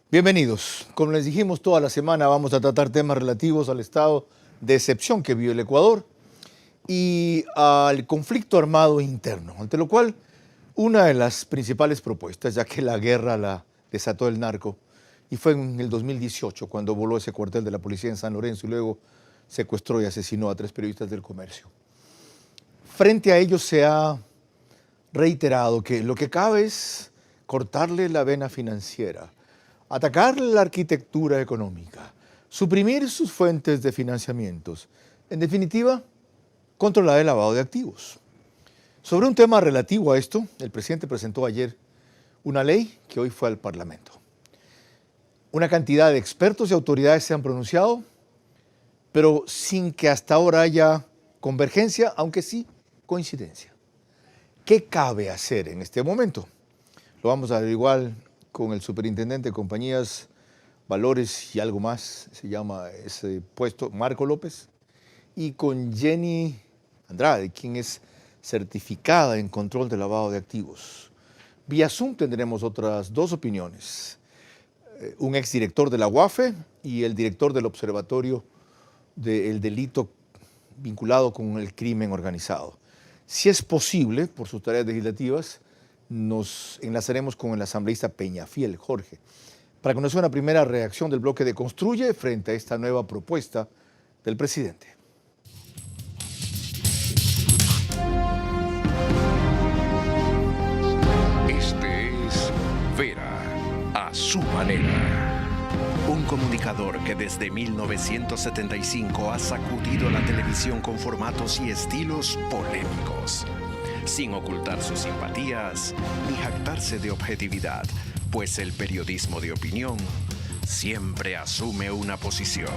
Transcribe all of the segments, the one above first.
Bienvenidos. Como les dijimos, toda la semana vamos a tratar temas relativos al estado de excepción que vive el Ecuador y al conflicto armado interno, ante lo cual una de las principales propuestas, ya que la guerra la desató el narco, y fue en el 2018 cuando voló ese cuartel de la policía en San Lorenzo y luego secuestró y asesinó a 3 periodistas del comercio. Frente a ello se ha reiterado que lo que cabe es cortarle la vena financiera, atacar la arquitectura económica, suprimir sus fuentes de financiamientos, en definitiva, controlar el lavado de activos. Sobre un tema relativo a esto, el presidente presentó ayer una ley que hoy fue al Parlamento. Una cantidad de expertos y autoridades se han pronunciado, pero sin que hasta ahora haya convergencia, aunque sí coincidencia. ¿Qué cabe hacer en este momento? Lo vamos a averiguar con el superintendente de compañías, valores y algo más, se llama ese puesto, Marco López, y con Jenny Andrade, quien es certificada en control de lavado de activos. Vía Zoom tendremos otras 2 opiniones, un exdirector de la UAFE y el director del Observatorio del Delito vinculado con el crimen organizado. Si es posible, por sus tareas legislativas, nos enlazaremos con el asambleísta Peñafiel, Jorge, para conocer una primera reacción del bloque de Construye frente a esta nueva propuesta del presidente. Este es Vera a su manera. Un comunicador que desde 1975 ha sacudido la televisión con formatos y estilos polémicos, sin ocultar sus simpatías ni jactarse de objetividad, pues el periodismo de opinión siempre asume una posición.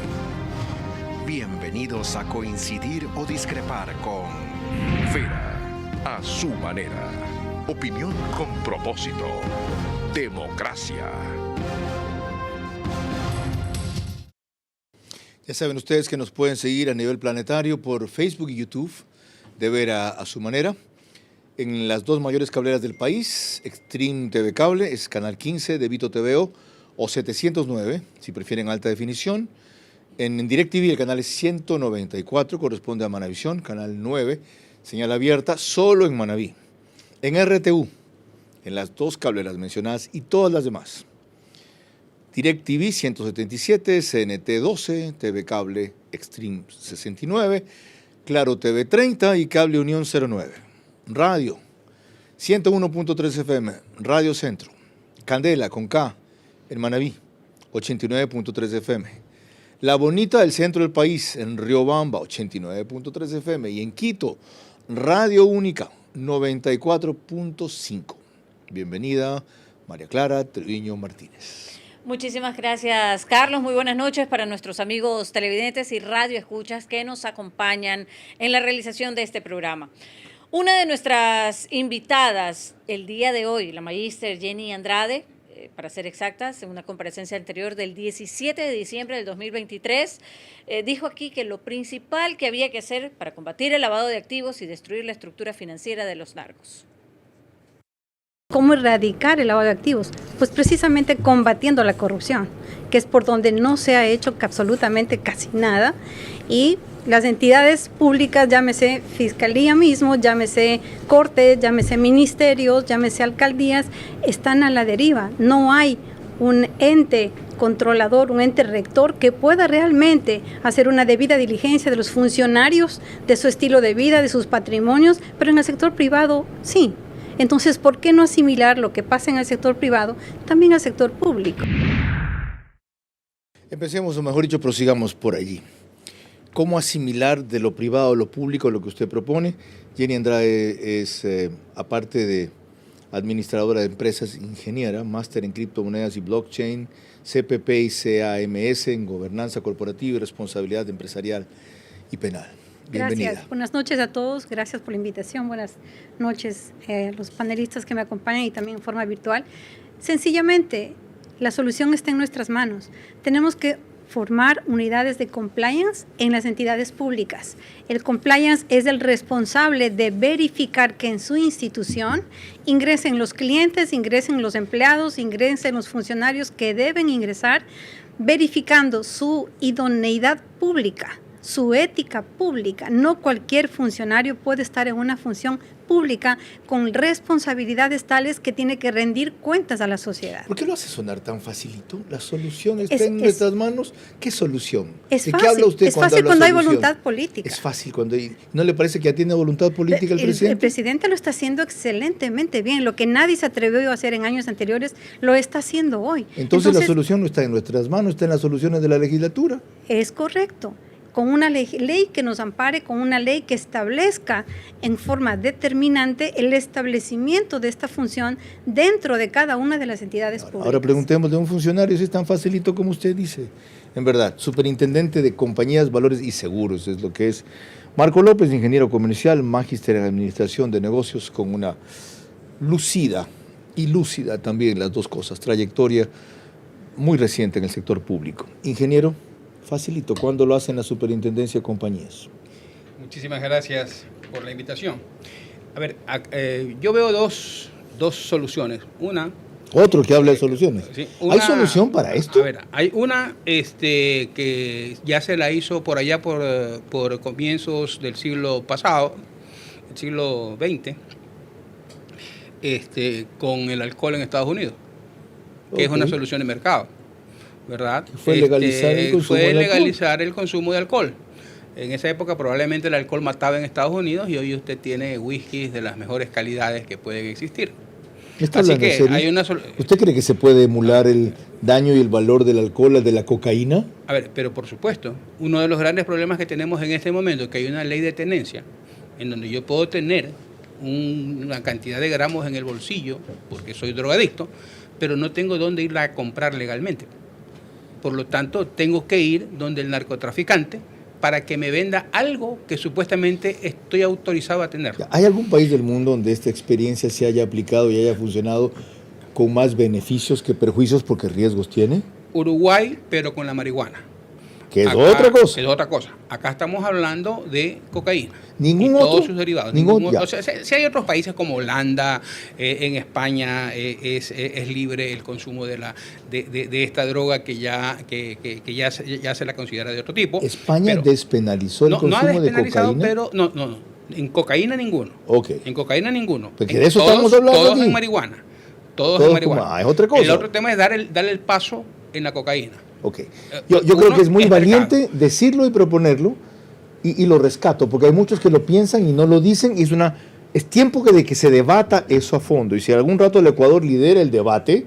Bienvenidos a coincidir o discrepar con Vera a su manera. Opinión con propósito. Democracia. Ya saben ustedes que nos pueden seguir a nivel planetario por Facebook y YouTube de Vera a su manera. En las 2 mayores cableras del país, Extreme TV Cable es canal 15 de Vito TVO o 709, si prefieren alta definición. En DirecTV el canal es 194, corresponde a Manavisión, canal 9, señal abierta solo en Manaví. En RTU, en las 2 cableras mencionadas y todas las demás. DirecTV 177, CNT 12, TV Cable Extreme 69, Claro TV 30 y Cable Unión 09. Radio 101.3 FM, Radio Centro, Candela con K, en Manaví, 89.3 FM. La Bonita del centro del país, en Riobamba, 89.3 FM. Y en Quito, Radio Única, 94.5. Bienvenida, María Clara Treviño Martínez. Muchísimas gracias, Carlos. Muy buenas noches para nuestros amigos televidentes y radioescuchas que nos acompañan en la realización de este programa. Una de nuestras invitadas el día de hoy, la magíster Jenny Andrade, para ser exactas, en una comparecencia anterior del 17 de diciembre del 2023, dijo aquí que lo principal que había que hacer para combatir el lavado de activos y destruir la estructura financiera de los narcos. ¿Cómo erradicar el lavado de activos? Pues precisamente combatiendo la corrupción, que es por donde no se ha hecho absolutamente casi nada, y las entidades públicas, llámese Fiscalía mismo, llámese Corte, llámese ministerios, llámese alcaldías, están a la deriva. No hay un ente controlador, un ente rector que pueda realmente hacer una debida diligencia de los funcionarios, de su estilo de vida, de sus patrimonios, pero en el sector privado sí. Entonces, ¿por qué no asimilar lo que pasa en el sector privado también al sector público? Empecemos, o mejor dicho, prosigamos por allí. ¿Cómo asimilar de lo privado a lo público lo que usted propone? Jenny Andrade es, aparte de administradora de empresas, ingeniera, máster en criptomonedas y blockchain, CPP y CAMS en gobernanza corporativa y responsabilidad empresarial y penal. Bienvenida. Gracias. Buenas noches a todos. Gracias por la invitación. Buenas noches a los panelistas que me acompañan y también en forma virtual. Sencillamente, la solución está en nuestras manos. Tenemos que formar unidades de compliance en las entidades públicas. El compliance es el responsable de verificar que en su institución ingresen los clientes, ingresen los empleados, ingresen los funcionarios que deben ingresar, verificando su idoneidad pública, su ética pública. No cualquier funcionario puede estar en una función pública con responsabilidades tales que tiene que rendir cuentas a la sociedad. ¿Por qué lo hace sonar tan facilito? La solución está en nuestras manos. ¿Qué solución? Es ¿De fácil, qué habla usted es cuando fácil habla cuando hay solución? voluntad política. Es fácil cuando hay... ¿No le parece que ya tiene voluntad política el presidente? El presidente lo está haciendo excelentemente bien. Lo que nadie se atrevió a hacer en años anteriores, lo está haciendo hoy. Entonces la solución no está en nuestras manos, está en las soluciones de la legislatura. Es correcto. Con una ley que nos ampare, con una ley que establezca en forma determinante el establecimiento de esta función dentro de cada una de las entidades públicas. Ahora preguntemos de un funcionario si es tan facilito como usted dice. En verdad, superintendente de compañías, valores y seguros es lo que es. Marco López, ingeniero comercial, magíster en administración de negocios, con una lucida y lúcida también, las dos cosas, trayectoria muy reciente en el sector público. Ingeniero, facilito, ¿cuándo lo hace en la superintendencia de compañías? Muchísimas gracias por la invitación. A ver, yo veo dos soluciones. Una... Otro que habla de soluciones. Sí, ¿Hay solución para esto? A ver, hay una que ya se la hizo por allá por comienzos del siglo pasado, el siglo XX, con el alcohol en Estados Unidos, que es una solución de mercado, ¿verdad? Fue legalizar el consumo de alcohol. Fue legalizar el consumo de alcohol. En esa época probablemente el alcohol mataba en Estados Unidos y hoy usted tiene whiskies de las mejores calidades que pueden existir. Así que hay ¿Usted cree que se puede emular el daño y el valor del alcohol al de la cocaína? A ver, pero por supuesto, uno de los grandes problemas que tenemos en este momento es que hay una ley de tenencia en donde yo puedo tener una cantidad de gramos en el bolsillo porque soy drogadicto, pero no tengo dónde irla a comprar legalmente. Por lo tanto, tengo que ir donde el narcotraficante para que me venda algo que supuestamente estoy autorizado a tener. ¿Hay algún país del mundo donde esta experiencia se haya aplicado y haya funcionado con más beneficios que perjuicios porque riesgos tiene? Uruguay, pero con la marihuana. Que es otra cosa. Es otra cosa. Acá estamos hablando de cocaína. ¿Ningún otro? Todos sus derivados. O sea, si hay otros países como Holanda, en España es libre el consumo de esta droga que ya se la considera de otro tipo. ¿España despenalizó el consumo de cocaína? Pero no. En cocaína ninguno. Okay. En cocaína ninguno. Porque de eso estamos hablando todos aquí. en marihuana. Todos en marihuana. Es otra cosa. El otro tema es darle el paso en la cocaína. Ok. Yo creo que es muy valiente decirlo y proponerlo, y lo rescato, porque hay muchos que lo piensan y no lo dicen, y es tiempo de que se debata eso a fondo. Y si algún rato el Ecuador lidera el debate,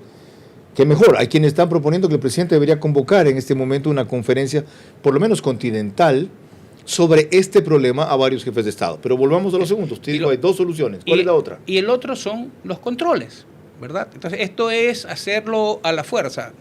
que mejor. Hay quienes están proponiendo que el presidente debería convocar en este momento una conferencia, por lo menos continental, sobre este problema a varios jefes de Estado. Pero volvamos a los segundos. Usted dijo, hay dos soluciones. ¿Cuál es la otra? Y el otro son los controles, ¿verdad? Entonces, esto es hacerlo a la fuerza,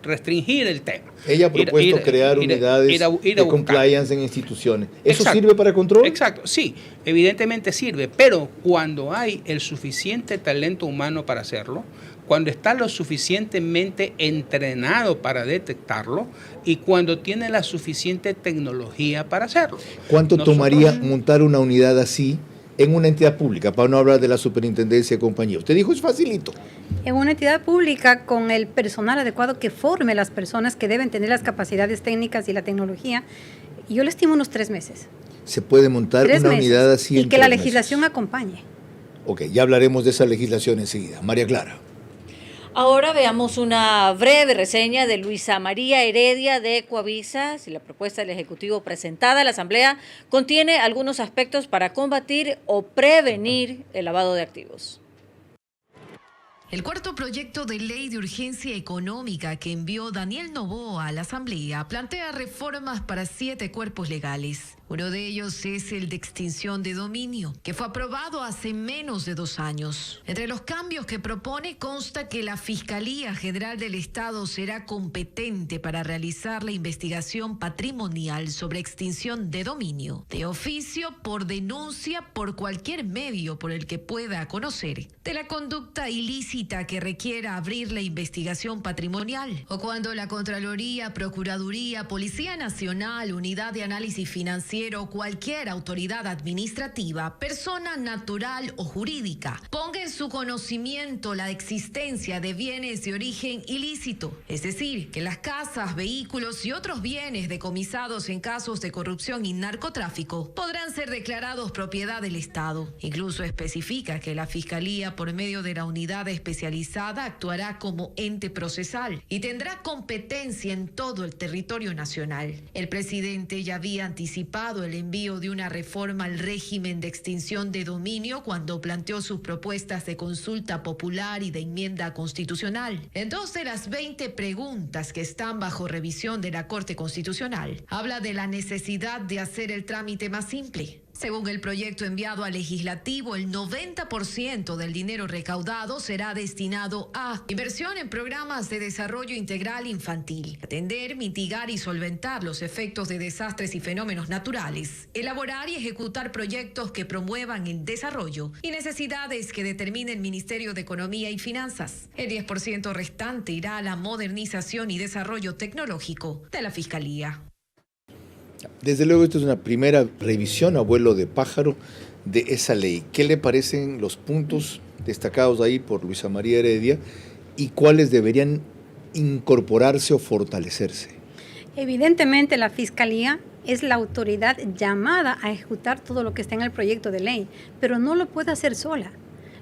restringir el tema. Ella ha propuesto crear unidades de compliance en instituciones. ¿Eso sirve para control? Exacto, sí, evidentemente sirve, pero cuando hay el suficiente talento humano para hacerlo, cuando está lo suficientemente entrenado para detectarlo y cuando tiene la suficiente tecnología para hacerlo. ¿Cuánto tomaría montar una unidad así en una entidad pública, para no hablar de la superintendencia de compañía? Usted dijo, es facilito. En una entidad pública con el personal adecuado que forme las personas que deben tener las capacidades técnicas y la tecnología, yo le estimo unos 3 meses. ¿Se puede montar una unidad así en 3 meses? Y que la legislación acompañe. Ok, ya hablaremos de esa legislación enseguida. María Clara. Ahora veamos una breve reseña de Luisa María Heredia de Ecuavisa. Si la propuesta del Ejecutivo presentada a la Asamblea contiene algunos aspectos para combatir o prevenir el lavado de activos. El cuarto proyecto de ley de urgencia económica que envió Daniel Noboa a la Asamblea plantea reformas para 7 cuerpos legales. Uno de ellos es el de extinción de dominio, que fue aprobado hace menos de 2 años. Entre los cambios que propone consta que la Fiscalía General del Estado será competente para realizar la investigación patrimonial sobre extinción de dominio, de oficio, por denuncia, por cualquier medio por el que pueda conocer de la conducta ilícita amerita que requiera abrir la investigación patrimonial, o cuando la Contraloría, Procuraduría, Policía Nacional, Unidad de Análisis Financiero, cualquier autoridad administrativa, persona natural o jurídica, ponga en su conocimiento la existencia de bienes de origen ilícito, es decir, que las casas, vehículos y otros bienes decomisados en casos de corrupción y narcotráfico podrán ser declarados propiedad del Estado. Incluso especifica que la Fiscalía, por medio de la unidad especializada, actuará como ente procesal y tendrá competencia en todo el territorio nacional. El presidente ya había anticipado el envío de una reforma al régimen de extinción de dominio cuando planteó sus propuestas de consulta popular y de enmienda constitucional. En 2 de las 20 preguntas que están bajo revisión de la Corte Constitucional, habla de la necesidad de hacer el trámite más simple. Según el proyecto enviado al legislativo, el 90% del dinero recaudado será destinado a inversión en programas de desarrollo integral infantil, atender, mitigar y solventar los efectos de desastres y fenómenos naturales, elaborar y ejecutar proyectos que promuevan el desarrollo y necesidades que determine el Ministerio de Economía y Finanzas. El 10% restante irá a la modernización y desarrollo tecnológico de la Fiscalía. Desde luego, esto es una primera revisión a vuelo de pájaro de esa ley. ¿Qué le parecen los puntos destacados ahí por Luisa María Heredia y cuáles deberían incorporarse o fortalecerse? Evidentemente, la Fiscalía es la autoridad llamada a ejecutar todo lo que está en el proyecto de ley, pero no lo puede hacer sola.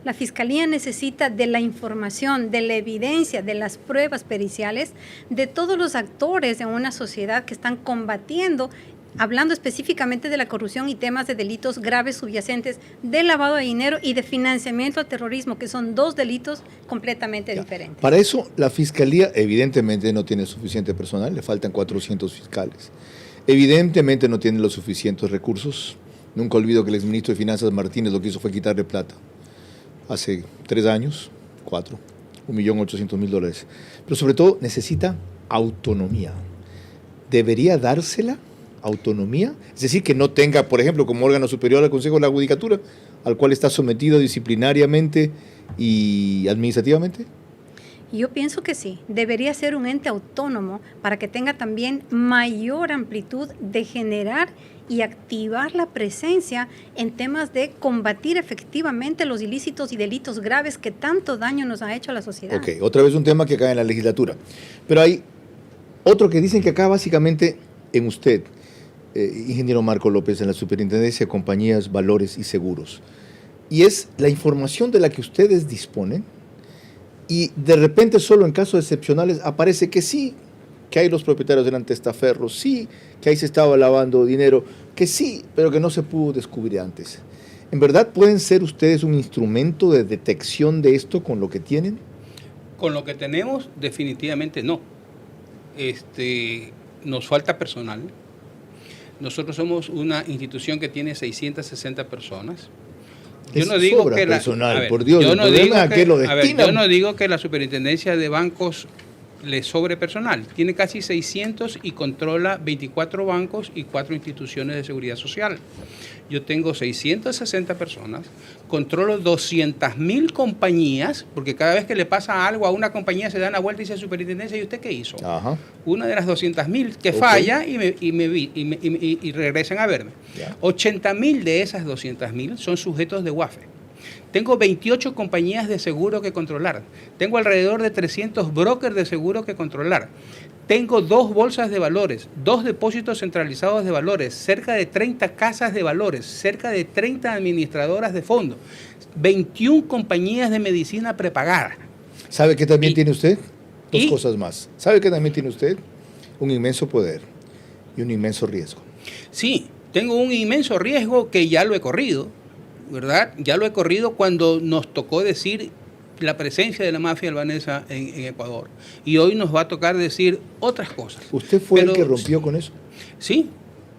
La Fiscalía necesita de la información, de la evidencia, de las pruebas periciales, de todos los actores en una sociedad que están combatiendo, hablando específicamente de la corrupción y temas de delitos graves subyacentes, de lavado de dinero y de financiamiento al terrorismo, que son 2 delitos completamente diferentes. Para eso, la Fiscalía evidentemente no tiene suficiente personal, le faltan 400 fiscales. Evidentemente no tiene los suficientes recursos. Nunca olvido que el exministro de Finanzas Martínez lo que hizo fue quitarle plata. Hace 3 años, 4, $1.800.000. Pero sobre todo necesita autonomía. ¿Debería dársela autonomía? Es decir, que no tenga, por ejemplo, como órgano superior al Consejo de la Judicatura, al cual está sometido disciplinariamente y administrativamente. Yo pienso que sí, debería ser un ente autónomo para que tenga también mayor amplitud de generar y activar la presencia en temas de combatir efectivamente los ilícitos y delitos graves que tanto daño nos ha hecho a la sociedad. Ok, otra vez un tema que cae en la legislatura. Pero hay otro que dicen que acá básicamente en usted, ingeniero Marco López, en la Superintendencia de Compañías, Valores y Seguros. Y es la información de la que ustedes disponen y de repente solo en casos excepcionales aparece que sí, que ahí los propietarios eran testaferros, sí, que ahí se estaba lavando dinero, que sí, pero que no se pudo descubrir antes. ¿En verdad pueden ser ustedes un instrumento de detección de esto con lo que tienen? Con lo que tenemos, definitivamente no. Nos falta personal. Nosotros somos una institución que tiene 660 personas. Yo no digo que personal, por Dios, yo no digo que la Superintendencia de Bancos le sobre personal. Tiene casi 600 y controla 24 bancos y 4 instituciones de seguridad social. Yo tengo 660 personas, controlo 200.000 compañías, porque cada vez que le pasa algo a una compañía se da una vuelta y dice Superintendencia, ¿y usted qué hizo? Ajá. Una de las 200.000 que falla y regresan a verme. 80.000 de esas 200.000 son sujetos de UAFE. Tengo 28 compañías de seguro que controlar. Tengo alrededor de 300 brokers de seguro que controlar. Tengo 2 bolsas de valores, 2 depósitos centralizados de valores, cerca de 30 casas de valores, cerca de 30 administradoras de fondos, 21 compañías de medicina prepagada. ¿Sabe qué también tiene usted? 2 cosas más. ¿Sabe qué también tiene usted? Un inmenso poder y un inmenso riesgo. Sí, tengo un inmenso riesgo que ya lo he corrido, ¿verdad? Ya lo he corrido cuando nos tocó decir la presencia de la mafia albanesa en Ecuador. Y hoy nos va a tocar decir otras cosas. ¿Usted fue el que rompió con eso? Sí.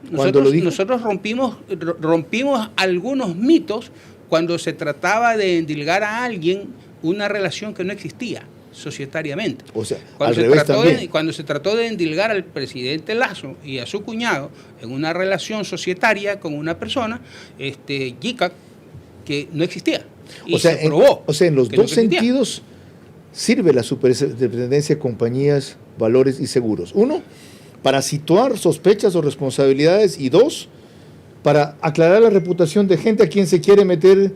Nosotros rompimos algunos mitos cuando se trataba de endilgar a alguien una relación que no existía societariamente. O sea, cuando se trató de endilgar al presidente Lasso y a su cuñado en una relación societaria con una persona, Yica, que no existía. Y o sea, se probó en los dos sentidos sirve la Superintendencia de Compañías, Valores y Seguros? Uno, para situar sospechas o responsabilidades, y dos, para aclarar la reputación de gente a quien se quiere meter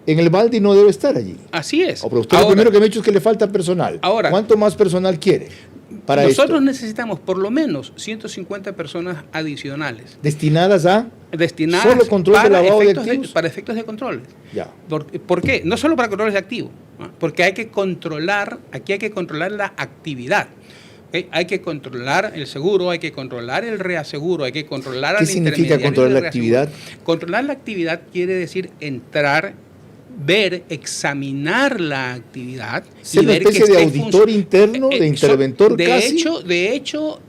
en el balde y no debe estar allí. Así es. Pero usted lo primero que me ha dicho es que le falta personal. Ahora, ¿cuánto más personal quiere para nosotros esto? Necesitamos por lo menos 150 personas adicionales. ¿Destinadas solo control de lavado de activos? Para efectos de control. Ya. ¿Por qué? No solo para controles de activos, ¿no? Porque aquí hay que controlar la actividad. ¿Okay? Hay que controlar el seguro, hay que controlar el reaseguro, hay que controlar al intermediario. ¿Qué significa controlar la actividad? Controlar la actividad quiere decir entrar, ver, examinar la actividad. ¿Ser una especie de auditor interno, de interventor casi? De hecho,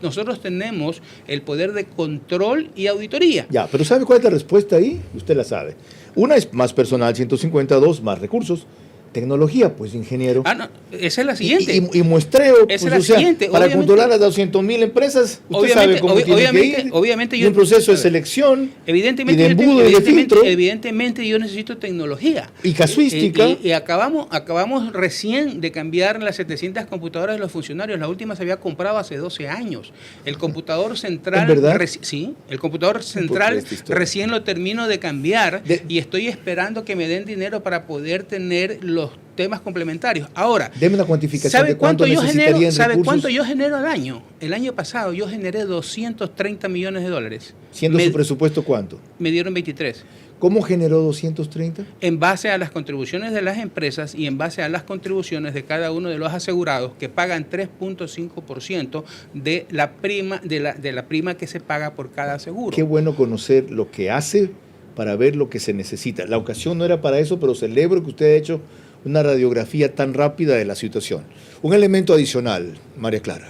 nosotros tenemos el poder de control y auditoría. Ya, pero ¿sabe cuál es la respuesta ahí? Usted la sabe. Una es más personal, 150, dos, más recursos. Tecnología, pues, ingeniero. No, esa es la siguiente. Y muestreo, Esa pues, es la siguiente. para controlar las 200.000 empresas, usted sabe cómo tiene que ir. Obviamente y un proceso de selección, evidentemente, y de embudo y de filtro. Evidentemente yo necesito tecnología. Y casuística. Y acabamos recién de cambiar las 700 computadoras de los funcionarios. La última se había comprado hace 12 años. El computador central... ¿Es verdad? Sí, el computador central recién lo termino de cambiar y estoy esperando que me den dinero para poder tener los temas complementarios. Ahora, deme una cuantificación de cuánto necesitaría en ¿sabe recursos? cuánto yo genero al año? El año pasado yo generé 230 millones de dólares. ¿Siendo su presupuesto cuánto? Me dieron 23. ¿Cómo generó 230? En base a las contribuciones de las empresas y en base a las contribuciones de cada uno de los asegurados que pagan 3.5% de la prima que se paga por cada seguro. Qué bueno conocer lo que hace para ver lo que se necesita. La ocasión no era para eso, pero celebro que usted ha hecho una radiografía tan rápida de la situación. Un elemento adicional, María Clara.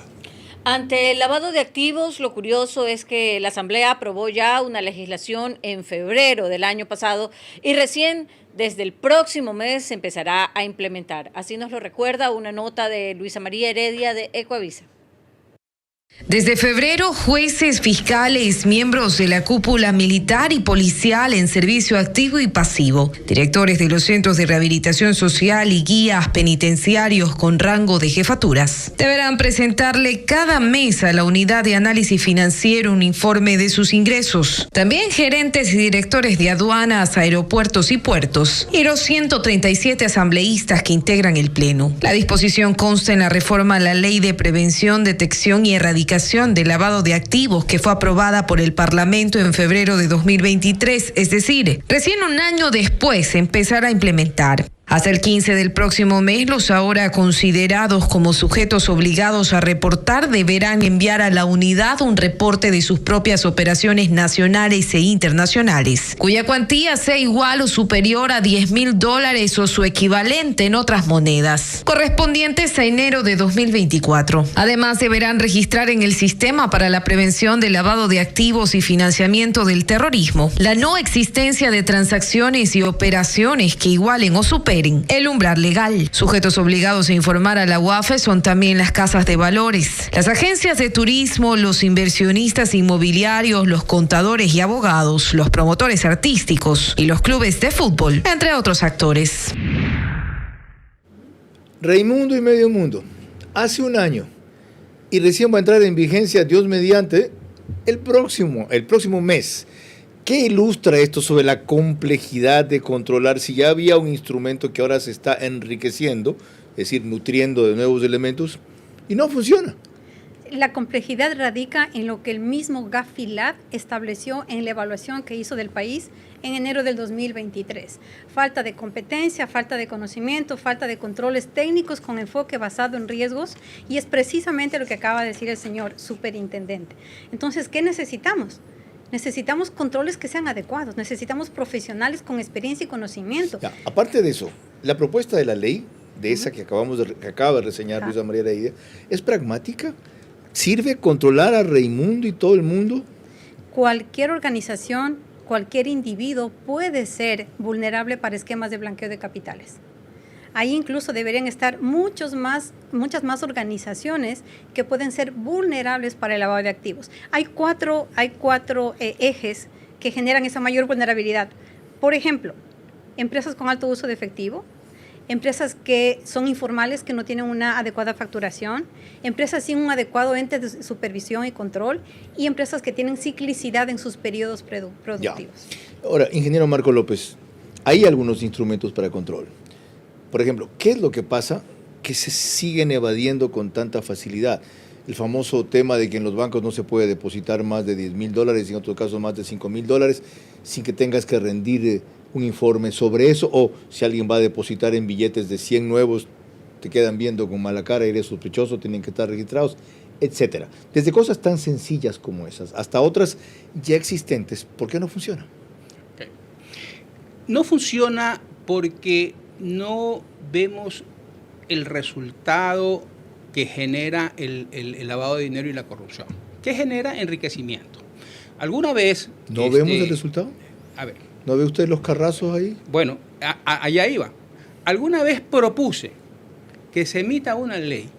Ante el lavado de activos, lo curioso es que la Asamblea aprobó ya una legislación en febrero del año pasado y recién desde el próximo mes se empezará a implementar. Así nos lo recuerda una nota de Luisa María Heredia de Ecoavisa. Desde febrero, jueces, fiscales, miembros de la cúpula militar y policial en servicio activo y pasivo, directores de los centros de rehabilitación social y guías penitenciarios con rango de jefaturas, deberán presentarle cada mes a la unidad de análisis financiero un informe de sus ingresos. También gerentes y directores de aduanas, aeropuertos y puertos, y los 137 asambleístas que integran el Pleno. La disposición consta en la reforma a la Ley de Prevención, Detección y Erradicación del lavado de activos que fue aprobada por el Parlamento en febrero de 2023, es decir, recién un año después empezará a implementar. Hasta el 15 del próximo mes, los ahora considerados como sujetos obligados a reportar deberán enviar a la unidad un reporte de sus propias operaciones nacionales e internacionales, cuya cuantía sea igual o superior a $10,000 o su equivalente en otras monedas, correspondientes a enero de 2024. Además, deberán registrar en el Sistema para la Prevención del Lavado de Activos y Financiamiento del Terrorismo la no existencia de transacciones y operaciones que igualen o superen el umbral legal. Sujetos obligados a informar a la UAFE son también las casas de valores, las agencias de turismo, los inversionistas inmobiliarios, los contadores y abogados, los promotores artísticos y los clubes de fútbol, entre otros actores. Raimundo y Medio Mundo, hace un año, y recién va a entrar en vigencia, Dios mediante, el próximo mes. ¿Qué ilustra esto sobre la complejidad de controlar si ya había un instrumento que ahora se está enriqueciendo, es decir, nutriendo de nuevos elementos, y no funciona? La complejidad radica en lo que el mismo Gafilat estableció en la evaluación que hizo del país en enero del 2023. Falta de competencia, falta de conocimiento, falta de controles técnicos con enfoque basado en riesgos, y es precisamente lo que acaba de decir el señor superintendente. Entonces, ¿qué necesitamos? Necesitamos controles que sean adecuados, necesitamos profesionales con experiencia y conocimiento. Ya, aparte de eso, la propuesta de la ley, de esa que acaba de reseñar Luisa María Heredia, ¿es pragmática? ¿Sirve controlar a Raimundo y todo el mundo? Cualquier organización, cualquier individuo puede ser vulnerable para esquemas de blanqueo de capitales. Ahí incluso deberían estar muchas más organizaciones que pueden ser vulnerables para el lavado de activos. Hay cuatro ejes que generan esa mayor vulnerabilidad. Por ejemplo, empresas con alto uso de efectivo, empresas que son informales, que no tienen una adecuada facturación, empresas sin un adecuado ente de supervisión y control y empresas que tienen ciclicidad en sus periodos productivos. Ya. Ahora, ingeniero Marco López, hay algunos instrumentos para control. Por ejemplo, ¿qué es lo que pasa que se siguen evadiendo con tanta facilidad? El famoso tema de que en los bancos no se puede depositar más de $10,000 y en otros casos más de $5,000 sin que tengas que rendir un informe sobre eso, o si alguien va a depositar en billetes de 100 nuevos, te quedan viendo con mala cara, eres sospechoso, tienen que estar registrados, etcétera. Desde cosas tan sencillas como esas hasta otras ya existentes, ¿por qué no funciona? Okay. No funciona porque no vemos el resultado que genera el lavado de dinero y la corrupción. ¿Qué genera? Enriquecimiento. ¿Alguna vez... ¿No vemos el resultado? A ver. ¿No ve usted los carrazos ahí? Bueno, allá iba. Alguna vez propuse que se emita una ley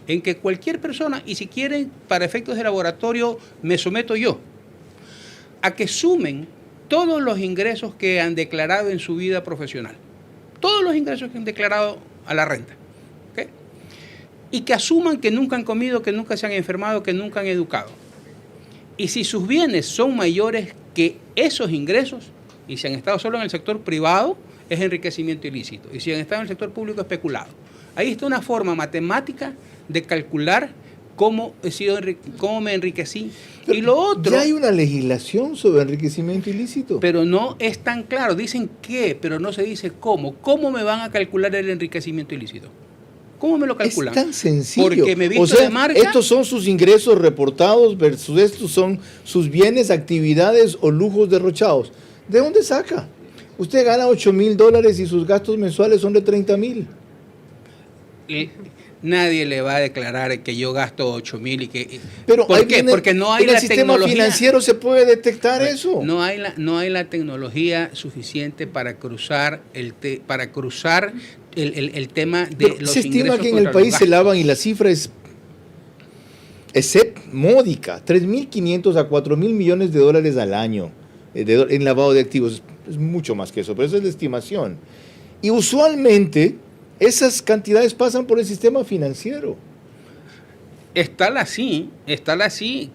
en que cualquier persona, y si quieren, para efectos de laboratorio, me someto yo, a que sumen todos los ingresos que han declarado en su vida profesional. Todos los ingresos que han declarado a la renta. ¿Okay? Y que asuman que nunca han comido, que nunca se han enfermado, que nunca han educado. Y si sus bienes son mayores que esos ingresos, y si han estado solo en el sector privado, es enriquecimiento ilícito. Y si han estado en el sector público, especulado. Ahí está una forma matemática de calcular cómo me enriquecí. Pero y lo otro... Ya hay una legislación sobre enriquecimiento ilícito. Pero no es tan claro. Dicen qué, pero no se dice cómo. ¿Cómo me van a calcular el enriquecimiento ilícito? ¿Cómo me lo calculan? Es tan sencillo. Porque me he visto, o sea, de marca. Estos son sus ingresos reportados versus estos son sus bienes, actividades o lujos derrochados. ¿De dónde saca? Usted gana $8,000 y sus gastos mensuales son de 30,000. Nadie le va a declarar que yo gasto 8,000 y que... Pero ¿Por qué? Porque no hay la tecnología. En el sistema financiero se puede detectar eso. No hay la tecnología suficiente para cruzar el tema de pero los se estima ingresos que en el país se lavan y la cifra es módica, 3.500 a 4.000 millones de dólares al año en lavado de activos. Es mucho más que eso, pero esa es la estimación. Y usualmente esas cantidades pasan por el sistema financiero. Está así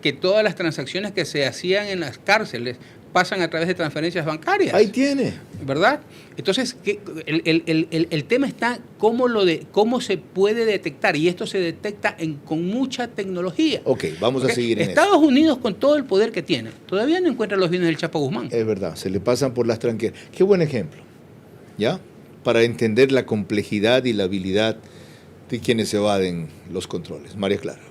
que todas las transacciones que se hacían en las cárceles pasan a través de transferencias bancarias. Ahí tiene. ¿Verdad? Entonces, el tema está cómo se puede detectar, y esto se detecta con mucha tecnología. Ok, vamos a seguir en Estados Unidos, con todo el poder que tiene, todavía no encuentra los bienes del Chapo Guzmán. Es verdad, se le pasan por las tranqueras. Qué buen ejemplo, ¿ya? Para entender la complejidad y la habilidad de quienes evaden los controles. María Clara.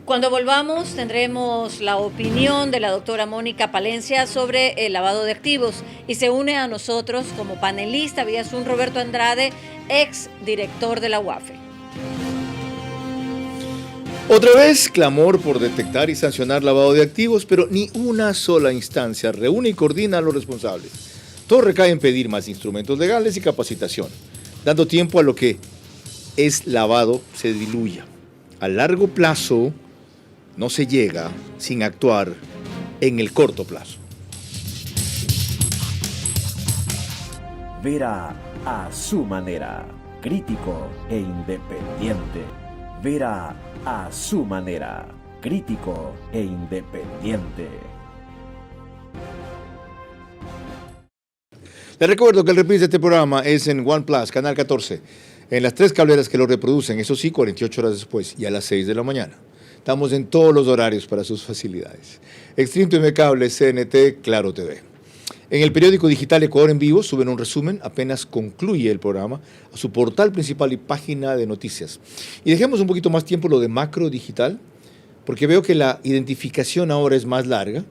Cuando volvamos tendremos la opinión de la doctora Mónica Palencia sobre el lavado de activos y se une a nosotros como panelista vía Zoom Roberto Andrade, ex director de la UAFE. Otra vez, clamor por detectar y sancionar lavado de activos, pero ni una sola instancia reúne y coordina a los responsables. Todo recae en pedir más instrumentos legales y capacitación, dando tiempo a lo que es lavado se diluya. A largo plazo no se llega sin actuar en el corto plazo. Vera a su manera, crítico e independiente. Vera a su manera, crítico e independiente. Les recuerdo que el reprise de este programa es en OnePlus, Canal 14, en las 3 cableras que lo reproducen, eso sí, 48 horas después y a las 6 de la mañana. Estamos en todos los horarios para sus facilidades. Extreme TV Cable, CNT, Claro TV. En el periódico digital Ecuador en Vivo suben un resumen, apenas concluye el programa, a su portal principal y página de noticias. Y dejemos un poquito más tiempo lo de macro digital, porque veo que la identificación ahora es más larga,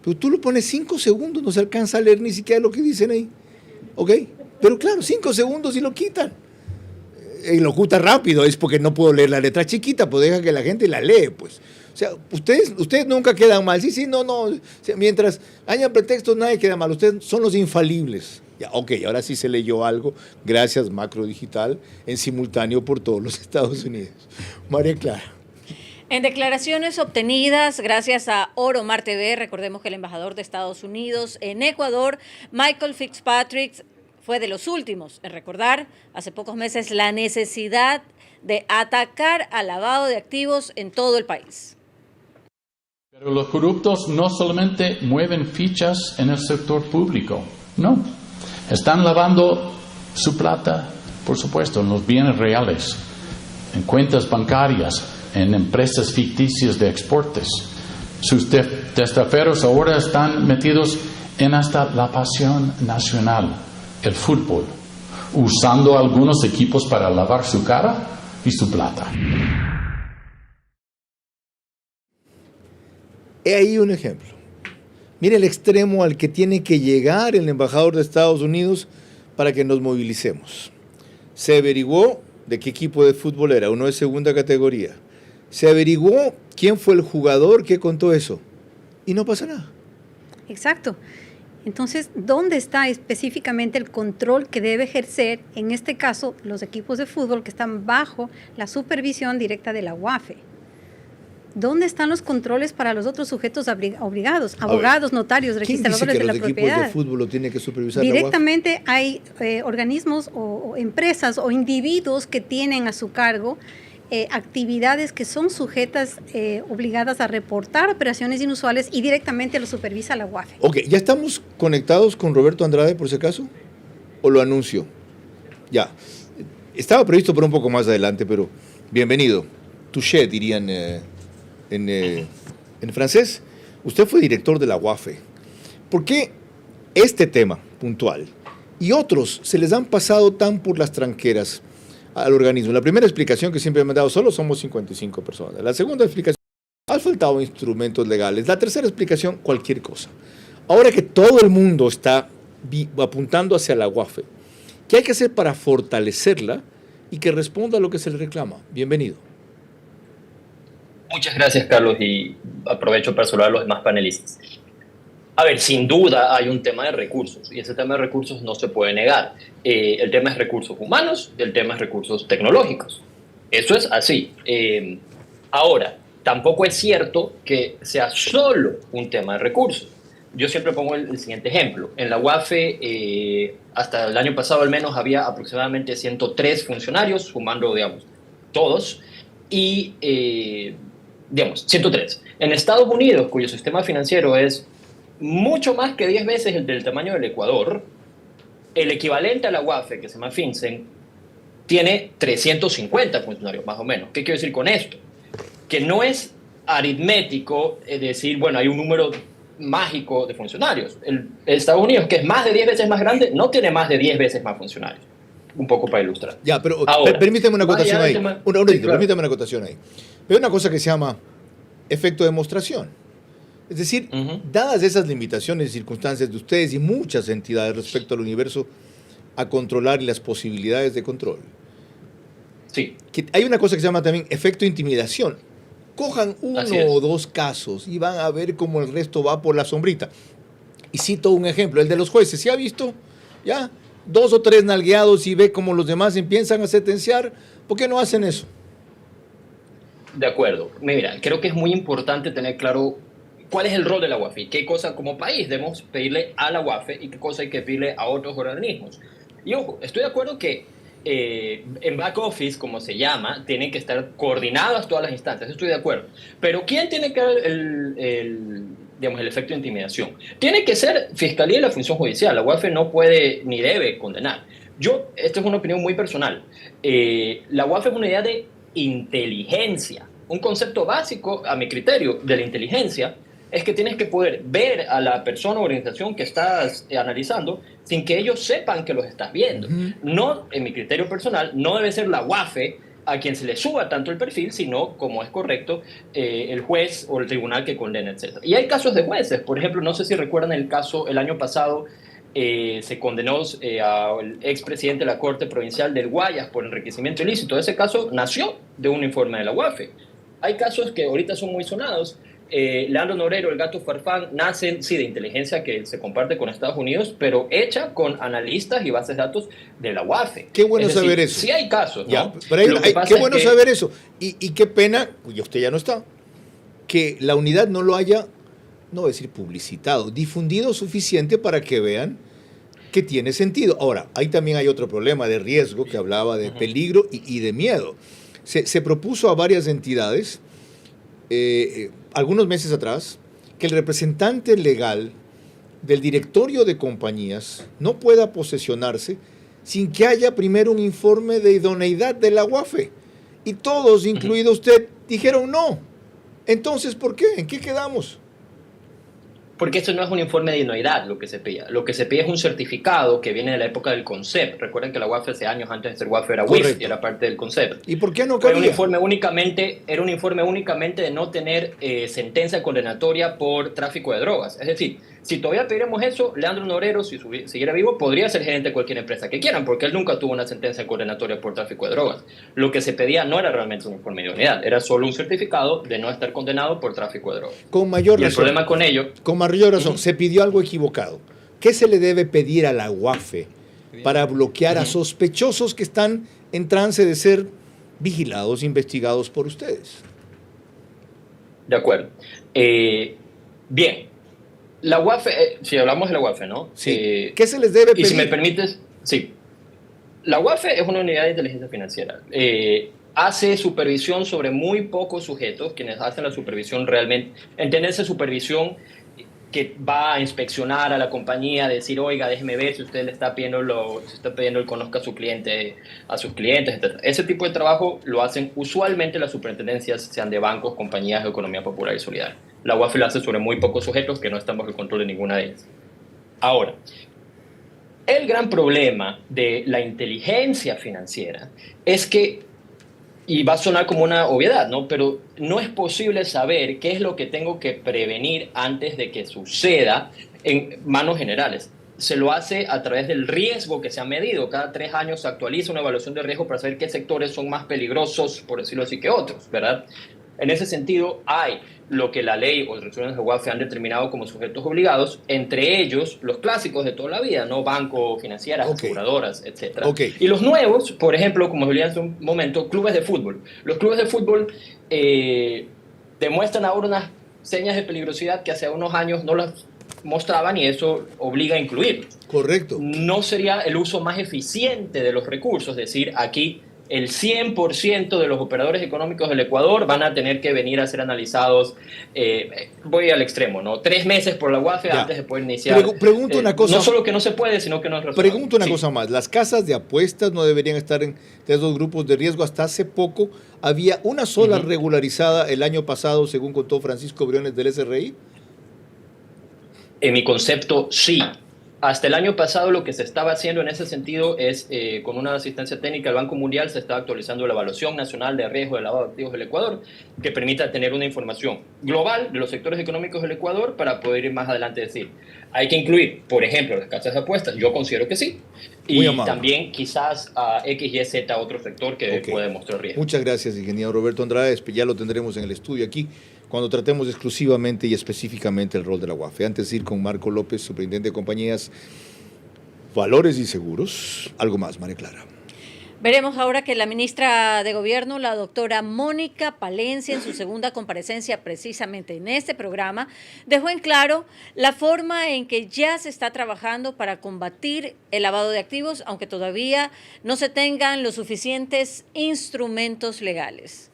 pero tú lo pones 5 segundos, no se alcanza a leer ni siquiera lo que dicen ahí. ¿Ok? Pero claro, 5 segundos y lo quitan. Y lo oculta rápido, es porque no puedo leer la letra chiquita, pues deja que la gente la lee, pues. O sea, ustedes nunca quedan mal. Sí, no. O sea, mientras haya pretextos, nadie queda mal. Ustedes son los infalibles. Ya, ok, ahora sí se leyó algo. Gracias, Macro Digital, en simultáneo por todos los Estados Unidos. María Clara. En declaraciones obtenidas gracias a Oromar TV, recordemos que el embajador de Estados Unidos en Ecuador, Michael Fitzpatrick, fue de los últimos en recordar hace pocos meses la necesidad de atacar al lavado de activos en todo el país. Pero los corruptos no solamente mueven fichas en el sector público, no. Están lavando su plata, por supuesto, en los bienes reales, en cuentas bancarias, en empresas ficticias de exportes. Sus testaferros ahora están metidos en hasta la pasión nacional, el fútbol, usando algunos equipos para lavar su cara y su plata. He ahí un ejemplo. Mire el extremo al que tiene que llegar el embajador de Estados Unidos para que nos movilicemos. Se averiguó de qué equipo de fútbol era, uno de segunda categoría. Se averiguó quién fue el jugador que contó eso. Y no pasa nada. Exacto. Entonces, ¿dónde está específicamente el control que debe ejercer, en este caso, los equipos de fútbol que están bajo la supervisión directa de la UAFE? ¿Dónde están los controles para los otros sujetos obligados? Abogados, notarios, registradores de la propiedad. ¿Quién dice que los equipos de fútbol lo tiene que supervisar directamente? La UAFE? Hay organismos o empresas o individuos que tienen a su cargo actividades que son sujetas, obligadas a reportar operaciones inusuales y directamente lo supervisa la UAFE. Ok, ¿ya estamos conectados con Roberto Andrade por si acaso? ¿O lo anuncio? Ya. Estaba previsto por un poco más adelante, pero bienvenido. Touché, dirían en francés. Usted fue director de la UAFE. ¿Por qué este tema puntual y otros se les han pasado tan por las tranqueras al organismo? La primera explicación que siempre me han dado, solo somos 55 personas. La segunda explicación, han faltado instrumentos legales. La tercera explicación, cualquier cosa. Ahora que todo el mundo está apuntando hacia la UAFE, ¿qué hay que hacer para fortalecerla y que responda a lo que se le reclama? Bienvenido. Muchas gracias, Carlos, y aprovecho para saludar a los demás panelistas. A ver, sin duda hay un tema de recursos, y ese tema de recursos no se puede negar. El tema es recursos humanos, el tema es recursos tecnológicos. Eso es así. Ahora, tampoco es cierto que sea solo un tema de recursos. Yo siempre pongo el siguiente ejemplo. En la UAFE, hasta el año pasado al menos, había aproximadamente 103 funcionarios, sumando, digamos, todos, y, digamos, 103. En Estados Unidos, cuyo sistema financiero es mucho más que 10 veces el del tamaño del Ecuador, el equivalente a la UAFE, que se llama FinCEN, tiene 350 funcionarios, más o menos. ¿Qué quiero decir con esto? Que no es aritmético decir, bueno, hay un número mágico de funcionarios. El Estados Unidos, que es más de 10 veces más grande, no tiene más de 10 veces más funcionarios. Un poco para ilustrar. Ya, pero ahora, permíteme una acotación ahí. Permítame una acotación ahí. Pero hay una cosa que se llama efecto de demostración. Es decir, dadas esas limitaciones y circunstancias de ustedes y muchas entidades respecto al universo a controlar y las posibilidades de control, sí, que hay una cosa que se llama también efecto de intimidación. Cojan uno o dos casos y van a ver cómo el resto va por la sombrita. Y cito un ejemplo, el de los jueces. ¿Se ha visto? ¿Ya? 2 o 3 nalgueados y ve cómo los demás empiezan a sentenciar. ¿Por qué no hacen eso? De acuerdo. Mira, creo que es muy importante tener claro cuál es el rol de la UAFE, qué cosa como país debemos pedirle a la UAFE y qué cosa hay que pedirle a otros organismos. Y ojo, estoy de acuerdo que en back office, como se llama, tienen que estar coordinadas todas las instancias, estoy de acuerdo. Pero ¿quién tiene que dar el efecto de intimidación? Tiene que ser Fiscalía y la función judicial. La UAFE no puede ni debe condenar. Esta es una opinión muy personal. La UAFE es una idea de inteligencia. Un concepto básico, a mi criterio, de la inteligencia es que tienes que poder ver a la persona o organización que estás analizando sin que ellos sepan que los estás viendo. No, en mi criterio personal, no debe ser la UAFE a quien se le suba tanto el perfil, sino, como es correcto, el juez o el tribunal que condena, etc. Y hay casos de jueces. Por ejemplo, no sé si recuerdan el caso, el año pasado se condenó al expresidente de la Corte Provincial del Guayas por enriquecimiento ilícito. Ese caso nació de un informe de la UAFE. Hay casos que ahorita son muy sonados. Leandro Norero, el gato Farfán, nacen, sí, de inteligencia que se comparte con Estados Unidos, pero hecha con analistas y bases de datos de la UAFE. Qué bueno saber eso. Sí hay casos, ¿no? Ya, pero qué bueno saber eso. Y qué pena, y usted ya no está, que la unidad no lo haya, no voy a decir publicitado, difundido suficiente para que vean que tiene sentido. Ahora, ahí también hay otro problema de riesgo que hablaba de peligro y de miedo. Se propuso a varias entidades, algunos meses atrás, que el representante legal del directorio de compañías no pueda posesionarse sin que haya primero un informe de idoneidad de la UAFE. Y todos, incluido usted, dijeron no. Entonces, ¿por qué? ¿En qué quedamos? Porque eso no es un informe de idoneidad lo que se pide. Lo que se pide es un certificado que viene de la época del CONCEP. Recuerden que la UAFE hace años antes de ser UAFE era WIF y era parte del CONCEP. ¿Y por qué no cabía? Era un informe únicamente de no tener sentencia condenatoria por tráfico de drogas. Es decir, si todavía pidiéramos eso, Leandro Norero, si siguiera vivo, podría ser gerente de cualquier empresa que quieran, porque él nunca tuvo una sentencia condenatoria por tráfico de drogas. Lo que se pedía no era realmente un informe de idoneidad, era solo un certificado de no estar condenado por tráfico de drogas. Con mayor razón. Y el problema con ello... Con mayor razón, se pidió algo equivocado. ¿Qué se le debe pedir a la UAFE para bloquear a sospechosos que están en trance de ser vigilados, investigados por ustedes? De acuerdo. Bien. La UAFE, si hablamos de la UAFE, ¿no? Sí. ¿Qué se les debe pedir? Y si me permites, sí. La UAFE es una unidad de inteligencia financiera. Hace supervisión sobre muy pocos sujetos, quienes hacen la supervisión realmente, entiéndase supervisión que va a inspeccionar a la compañía, decir, oiga, déjeme ver si usted le está pidiendo el conozca a su cliente, a sus clientes, etc. Ese tipo de trabajo lo hacen usualmente las superintendencias, sean de bancos, compañías de economía popular y solidaria. La UAFE lo hace sobre muy pocos sujetos que no están bajo el control de ninguna de ellas. Ahora, el gran problema de la inteligencia financiera es que, y va a sonar como una obviedad, ¿no? Pero no es posible saber qué es lo que tengo que prevenir antes de que suceda en manos generales. Se lo hace a través del riesgo que se ha medido. Cada 3 años se actualiza una evaluación de riesgo para saber qué sectores son más peligrosos, por decirlo así, que otros, ¿verdad? En ese sentido, hay lo que la ley o las resoluciones de UAFE han determinado como sujetos obligados, entre ellos los clásicos de toda la vida, ¿no? Bancos, financieras, aseguradoras, etc. Y los nuevos, por ejemplo, como Julián hace un momento, clubes de fútbol. Los clubes de fútbol demuestran ahora unas señas de peligrosidad que hace unos años no las mostraban y eso obliga a incluirlos. Correcto. No sería el uso más eficiente de los recursos, es decir, aquí el 100% de los operadores económicos del Ecuador van a tener que venir a ser analizados, voy al extremo, ¿no? 3 meses por la UAFE antes de poder iniciar. Pregunto una cosa. No solo que no se puede, sino que no es razonable. Pregunto una cosa más. Las casas de apuestas no deberían estar en esos grupos de riesgo. Hasta hace poco había una sola regularizada el año pasado, según contó Francisco Briones del SRI. En mi concepto, sí. Hasta el año pasado lo que se estaba haciendo en ese sentido es, con una asistencia técnica del Banco Mundial, se estaba actualizando la Evaluación Nacional de Riesgo de Lavado de Activos del Ecuador, que permita tener una información global de los sectores económicos del Ecuador para poder ir más adelante y decir, hay que incluir, por ejemplo, las casas de apuestas. Yo considero que sí. Y también quizás a X, Y, Z, otro sector que puede mostrar riesgo. Muchas gracias, ingeniero Roberto Andrade. Ya lo tendremos en el estudio aquí, cuando tratemos exclusivamente y específicamente el rol de la UAFE. Antes de ir con Marco López, superintendente de compañías, valores y seguros. Algo más, María Clara. Veremos ahora que la ministra de Gobierno, la doctora Mónica Palencia, en su segunda comparecencia precisamente en este programa, dejó en claro la forma en que ya se está trabajando para combatir el lavado de activos, aunque todavía no se tengan los suficientes instrumentos legales.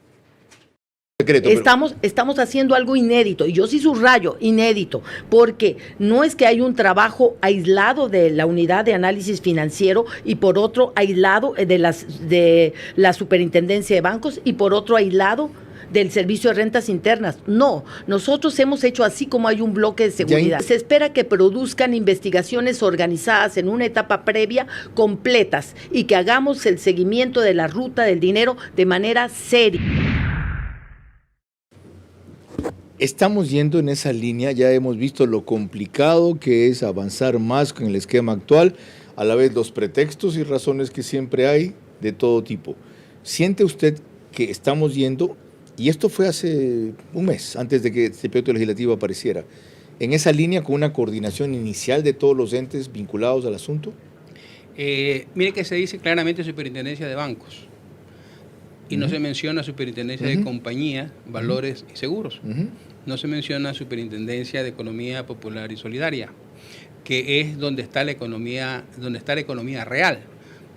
Estamos haciendo algo inédito, y yo sí subrayo inédito, porque no es que hay un trabajo aislado de la unidad de análisis financiero y por otro aislado de la superintendencia de bancos y por otro aislado del servicio de rentas internas. No, nosotros hemos hecho así como hay un bloque de seguridad. Se espera que produzcan investigaciones organizadas en una etapa previa completas y que hagamos el seguimiento de la ruta del dinero de manera seria. Estamos yendo en esa línea, ya hemos visto lo complicado que es avanzar más con el esquema actual, a la vez los pretextos y razones que siempre hay de todo tipo. ¿Siente usted que estamos yendo, y esto fue hace un mes, antes de que este proyecto legislativo apareciera, en esa línea con una coordinación inicial de todos los entes vinculados al asunto? Mire que se dice claramente superintendencia de bancos. Y no se menciona superintendencia de compañía, valores y seguros. No se menciona superintendencia de economía popular y solidaria. que es donde está la economía real,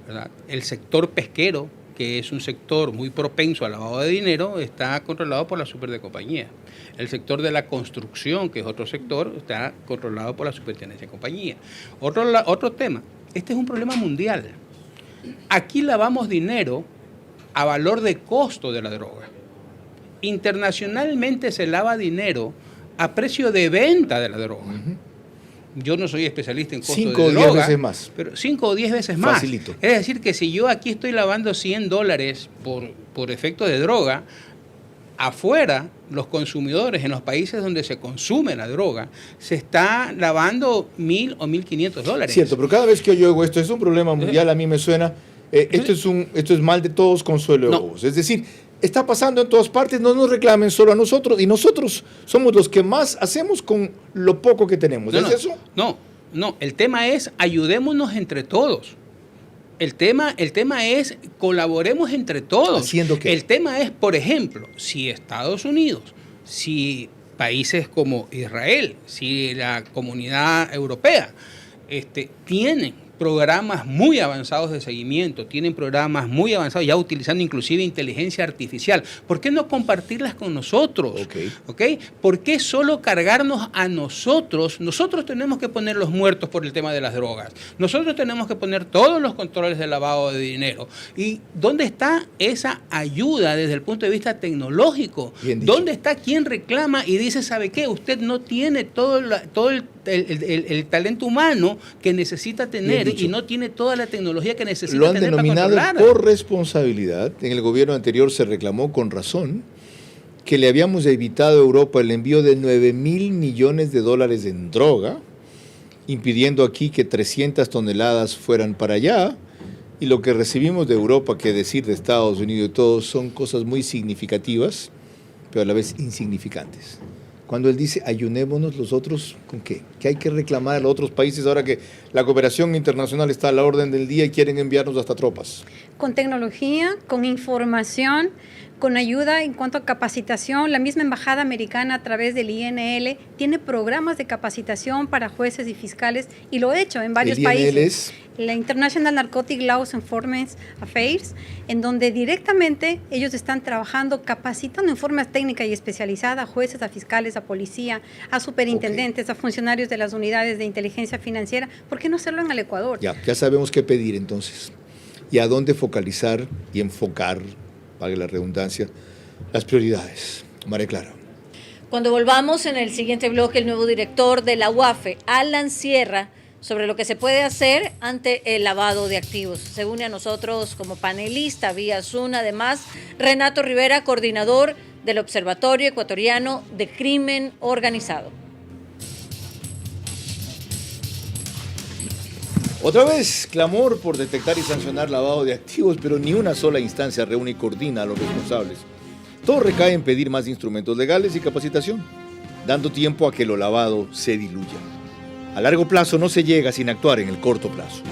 ¿verdad? El sector pesquero, que es un sector muy propenso al lavado de dinero, está controlado por la super de compañía. El sector de la construcción, que es otro sector, está controlado por la superintendencia de compañía. Otro tema, este es un problema mundial. Aquí lavamos dinero a valor de costo de la droga. Internacionalmente se lava dinero a precio de venta de la droga. Yo no soy especialista en costo de droga. 5 o 10 veces más. Pero 5 o 10 veces más. Facilito. Es decir, que si yo aquí estoy lavando $100 por efecto de droga, afuera los consumidores en los países donde se consume la droga se está lavando $1,000 o $1,500. Cierto, pero cada vez que yo oigo esto, es un problema mundial, a mí me suena, esto es mal de todos, consuelo de bobos. Es decir, está pasando en todas partes, no nos reclamen solo a nosotros, y nosotros somos los que más hacemos con lo poco que tenemos. ¿Es eso? No, el tema es ayudémonos entre todos. El tema es colaboremos entre todos. ¿Haciendo qué? El tema es, por ejemplo, si Estados Unidos, si países como Israel, si la Comunidad Europea tienen programas muy avanzados de seguimiento, tienen programas muy avanzados ya utilizando inclusive inteligencia artificial. ¿Por qué no compartirlas con nosotros? ¿Okay? ¿Por qué solo cargarnos a nosotros? Nosotros tenemos que poner los muertos por el tema de las drogas. Nosotros tenemos que poner todos los controles de lavado de dinero. ¿Y dónde está esa ayuda desde el punto de vista tecnológico? ¿Dónde está quien reclama y dice, ¿sabe qué? Usted no tiene todo el talento humano que necesita tener y no tiene toda la tecnología que necesita tener para controlarla? Lo han denominado por responsabilidad. En el gobierno anterior se reclamó con razón que le habíamos evitado a Europa el envío de $9,000 millones en droga, impidiendo aquí que 300 toneladas fueran para allá, y lo que recibimos de Europa, que decir de Estados Unidos y todo, son cosas muy significativas, pero a la vez insignificantes. Cuando él dice, ayunémonos los otros, ¿con qué? ¿Qué hay que reclamar a los otros países ahora que la cooperación internacional está a la orden del día y quieren enviarnos hasta tropas? Con tecnología, con información, con ayuda en cuanto a capacitación. La misma embajada americana a través del INL tiene programas de capacitación para jueces y fiscales y lo ha hecho en varios países. ¿El INL es? La International Narcotic Laws Enforcement Affairs, en donde directamente ellos están trabajando, capacitando en forma técnica y especializada a jueces, a fiscales, a policía, a superintendentes, a funcionarios de las unidades de inteligencia financiera. ¿Por qué no hacerlo en el Ecuador? Ya sabemos qué pedir entonces. Y a dónde focalizar y enfocar, valga la redundancia, las prioridades. María Clara. Cuando volvamos en el siguiente bloque, el nuevo director de la UAFE, Alan Sierra, sobre lo que se puede hacer ante el lavado de activos. Se une a nosotros como panelista vía Zoom, además, Renato Rivera, coordinador del Observatorio Ecuatoriano de Crimen Organizado. Otra vez, clamor por detectar y sancionar lavado de activos, pero ni una sola instancia reúne y coordina a los responsables. Todo recae en pedir más instrumentos legales y capacitación, dando tiempo a que lo lavado se diluya. A largo plazo no se llega sin actuar en el corto plazo.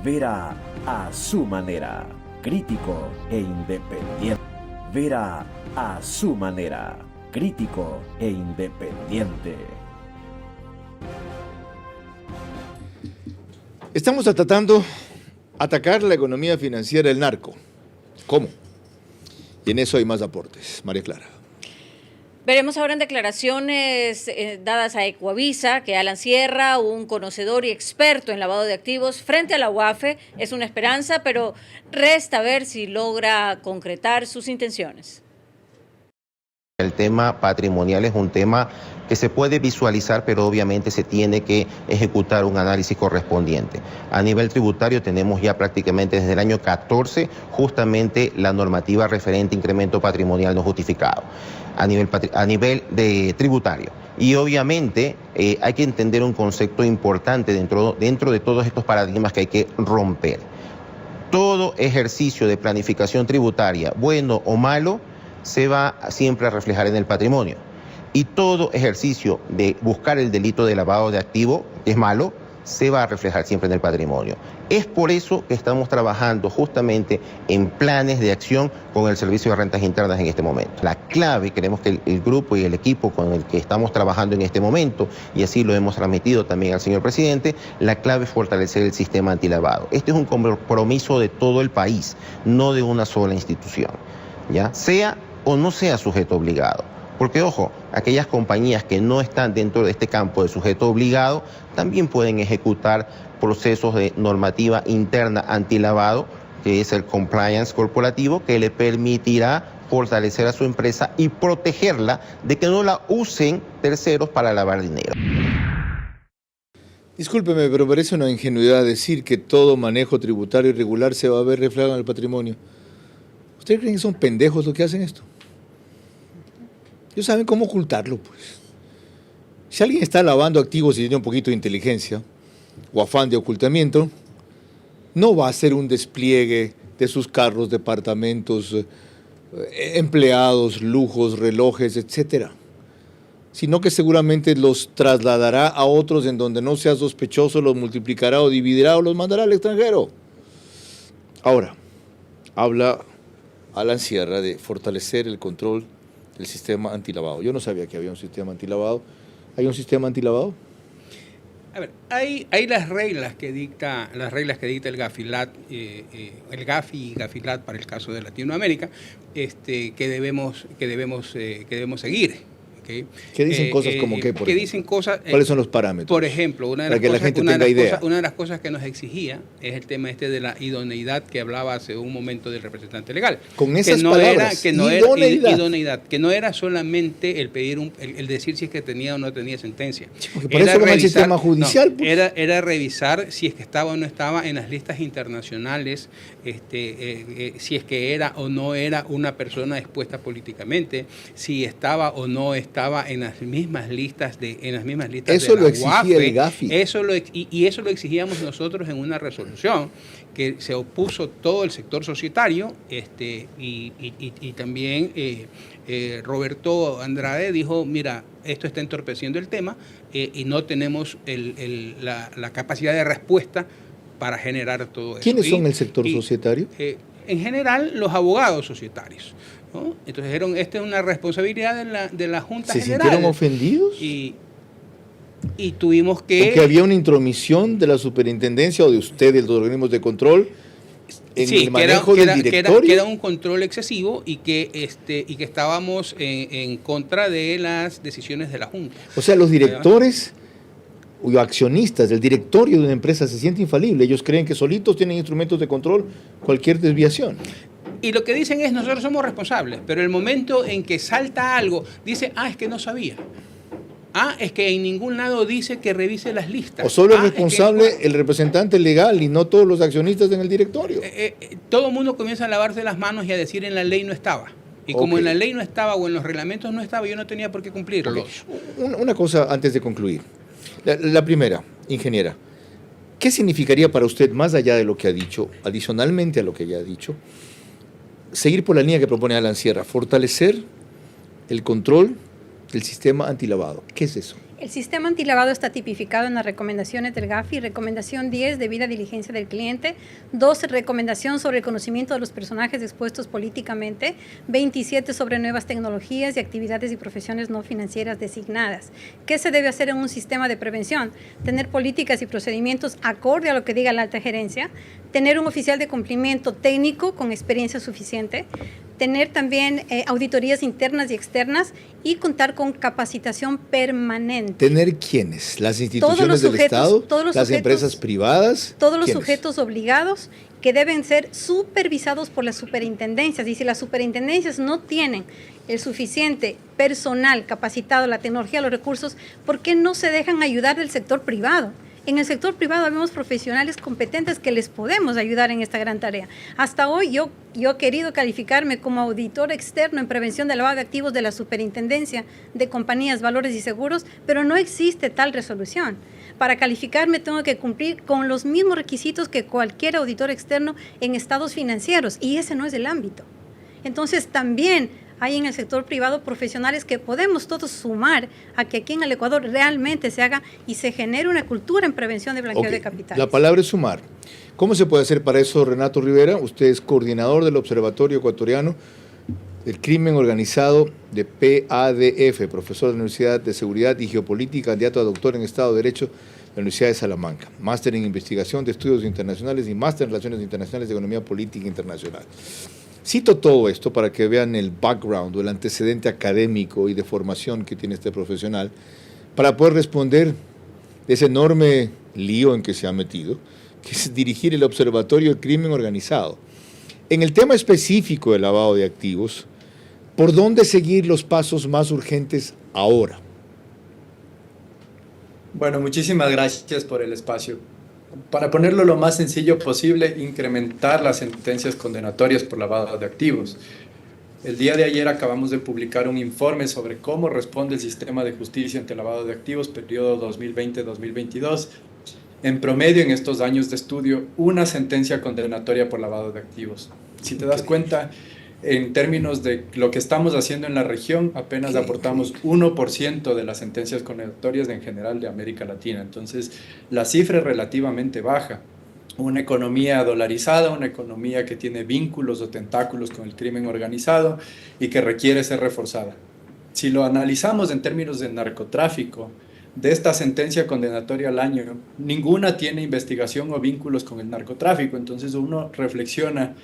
Vera a su manera, crítico e independiente. Vera a su manera, crítico e independiente. Estamos tratando de atacar la economía financiera del narco. ¿Cómo? Y en eso hay más aportes. María Clara. Veremos ahora en declaraciones dadas a Ecuavisa que Alan Sierra, un conocedor y experto en lavado de activos, frente a la UAFE, es una esperanza, pero resta ver si logra concretar sus intenciones. El tema patrimonial es un tema que se puede visualizar, pero obviamente se tiene que ejecutar un análisis correspondiente. A nivel tributario tenemos ya prácticamente desde el año 14 justamente la normativa referente a incremento patrimonial no justificado a nivel de tributario. Y obviamente hay que entender un concepto importante dentro de todos estos paradigmas que hay que romper. Todo ejercicio de planificación tributaria, bueno o malo, se va siempre a reflejar en el patrimonio. Y todo ejercicio de buscar el delito de lavado de activo, que es malo, se va a reflejar siempre en el patrimonio. Es por eso que estamos trabajando justamente en planes de acción con el Servicio de Rentas Internas en este momento. La clave, queremos que el grupo y el equipo con el que estamos trabajando en este momento, y así lo hemos transmitido también al señor presidente, la clave es fortalecer el sistema antilavado. Este es un compromiso de todo el país, no de una sola institución, ¿ya? Sea o no sea sujeto obligado. Porque, ojo, aquellas compañías que no están dentro de este campo de sujeto obligado también pueden ejecutar procesos de normativa interna antilavado, que es el compliance corporativo, que le permitirá fortalecer a su empresa y protegerla de que no la usen terceros para lavar dinero. Discúlpeme, pero parece una ingenuidad decir que todo manejo tributario irregular se va a ver reflejado en el patrimonio. ¿Ustedes creen que son pendejos los que hacen esto? Ellos saben cómo ocultarlo, pues. Si alguien está lavando activos y tiene un poquito de inteligencia o afán de ocultamiento, no va a hacer un despliegue de sus carros, departamentos, empleados, lujos, relojes, etcétera, sino que seguramente los trasladará a otros en donde no sea sospechoso, los multiplicará o dividirá o los mandará al extranjero. Ahora, habla Alan Sierra de fortalecer el control del sistema antilavado. Yo no sabía que había un sistema antilavado. ¿Hay un sistema antilavado? A ver, hay las reglas que dicta el Gafilat, el Gafi y Gafilat para el caso de Latinoamérica, que debemos seguir. ¿Okay? ¿Qué dicen cosas como qué? ¿Qué dicen cosas? ¿Cuáles son los parámetros? Por ejemplo, una de las cosas que nos exigía es el tema de la idoneidad que hablaba hace un momento del representante legal. Con esas palabras, idoneidad, que no era solamente el pedir el decir si es que tenía o no tenía sentencia. Sí, porque por eso el sistema judicial. No, pues. Era revisar si es que estaba o no estaba en las listas internacionales, si es que era o no era una persona expuesta políticamente, si estaba o no estaba en las mismas listas de la exigía el Gafi. Eso lo exigíamos nosotros en una resolución que se opuso todo el sector societario, y también Roberto Andrade dijo, mira, esto está entorpeciendo el tema y no tenemos la capacidad de respuesta para generar todo eso. ¿Quiénes son el sector societario? En general, los abogados societarios, ¿no? Entonces dijeron, esta es una responsabilidad de la Junta General. ¿Se sintieron ofendidos? Y tuvimos que... Porque había una intromisión de la superintendencia o de usted y los organismos de control en el manejo del directorio. Que era un control excesivo y que estábamos en contra de las decisiones de la Junta. O sea, los directores o accionistas del directorio de una empresa se sienten infalibles. Ellos creen que solitos tienen instrumentos de control cualquier desviación. Y lo que dicen es, nosotros somos responsables, pero el momento en que salta algo, dice, es que no sabía. Es que en ningún lado dice que revise las listas. O solo es responsable el representante legal y no todos los accionistas en el directorio. Todo el mundo comienza a lavarse las manos y a decir en la ley no estaba. Y como en la ley no estaba o en los reglamentos no estaba, yo no tenía por qué cumplirlos. Una cosa antes de concluir. La primera, ingeniera, ¿qué significaría para usted, más allá de lo que ha dicho, adicionalmente a lo que ya ha dicho, seguir por la línea que propone Alan Sierra, fortalecer el control del sistema antilavado? ¿Qué es eso? El sistema antilavado está tipificado en las recomendaciones del Gafi, recomendación 10, debida diligencia del cliente, 12, recomendación sobre el conocimiento de los personajes expuestos políticamente, 27, sobre nuevas tecnologías y actividades y profesiones no financieras designadas. ¿Qué se debe hacer en un sistema de prevención? Tener políticas y procedimientos acorde a lo que diga la alta gerencia, tener un oficial de cumplimiento técnico con experiencia suficiente, tener también auditorías internas y externas y contar con capacitación permanente. ¿Tener quiénes? ¿Las instituciones del Estado? ¿Las empresas privadas? Todos los sujetos obligados que deben ser supervisados por las superintendencias. Y si las superintendencias no tienen el suficiente personal capacitado, la tecnología, los recursos, ¿por qué no se dejan ayudar del sector privado? En el sector privado habemos profesionales competentes que les podemos ayudar en esta gran tarea. Hasta hoy yo he querido calificarme como auditor externo en prevención de lavado de activos de la Superintendencia de Compañías, Valores y Seguros, pero no existe tal resolución. Para calificarme tengo que cumplir con los mismos requisitos que cualquier auditor externo en estados financieros, y ese no es el ámbito. Entonces también hay en el sector privado profesionales que podemos todos sumar a que aquí en el Ecuador realmente se haga y se genere una cultura en prevención de blanqueo de capitales. La palabra es sumar. ¿Cómo se puede hacer para eso, Renato Rivera? Usted es coordinador del Observatorio Ecuatoriano del Crimen Organizado de PADF, profesor de la Universidad de Seguridad y Geopolítica, candidato a doctor en Estado de Derecho de la Universidad de Salamanca, máster en Investigación de Estudios Internacionales y máster en Relaciones Internacionales de Economía Política Internacional. Cito todo esto para que vean el background o el antecedente académico y de formación que tiene este profesional para poder responder de ese enorme lío en que se ha metido, que es dirigir el Observatorio del Crimen Organizado. En el tema específico del lavado de activos, ¿por dónde seguir los pasos más urgentes ahora? Bueno, muchísimas gracias por el espacio. Para ponerlo lo más sencillo posible, incrementar las sentencias condenatorias por lavado de activos. El día de ayer acabamos de publicar un informe sobre cómo responde el sistema de justicia ante el lavado de activos, periodo 2020-2022. En promedio, en estos años de estudio, una sentencia condenatoria por lavado de activos. Si te das cuenta, en términos de lo que estamos haciendo en la región, apenas aportamos 1% de las sentencias condenatorias en general de América Latina. Entonces, la cifra es relativamente baja. Una economía dolarizada, una economía que tiene vínculos o tentáculos con el crimen organizado y que requiere ser reforzada. Si lo analizamos en términos de narcotráfico, de esta sentencia condenatoria al año, ninguna tiene investigación o vínculos con el narcotráfico. Entonces uno reflexiona,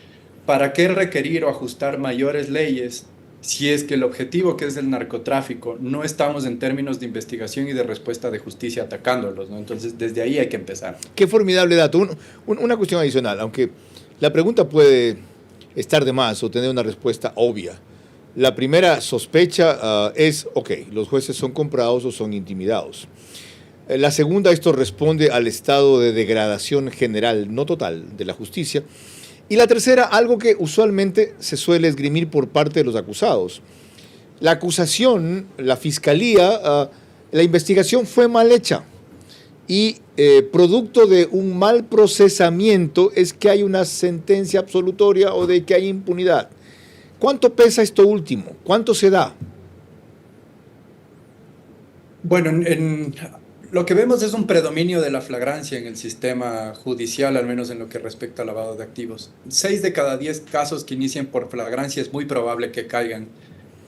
¿para qué requerir o ajustar mayores leyes si es que el objetivo, que es el narcotráfico, no estamos en términos de investigación y de respuesta de justicia atacándolos, ¿no? Entonces desde ahí hay que empezar. Qué formidable dato. Una cuestión adicional, aunque la pregunta puede estar de más o tener una respuesta obvia. La primera sospecha es, los jueces son comprados o son intimidados. La segunda, esto responde al estado de degradación general, no total, de la justicia. Y la tercera, algo que usualmente se suele esgrimir por parte de los acusados. La acusación, la fiscalía, la investigación fue mal hecha. Y producto de un mal procesamiento es que hay una sentencia absolutoria o de que hay impunidad. ¿Cuánto pesa esto último? ¿Cuánto se da? Bueno, lo que vemos es un predominio de la flagrancia en el sistema judicial, al menos en lo que respecta al lavado de activos. 6 de cada 10 casos que inician por flagrancia es muy probable que caigan.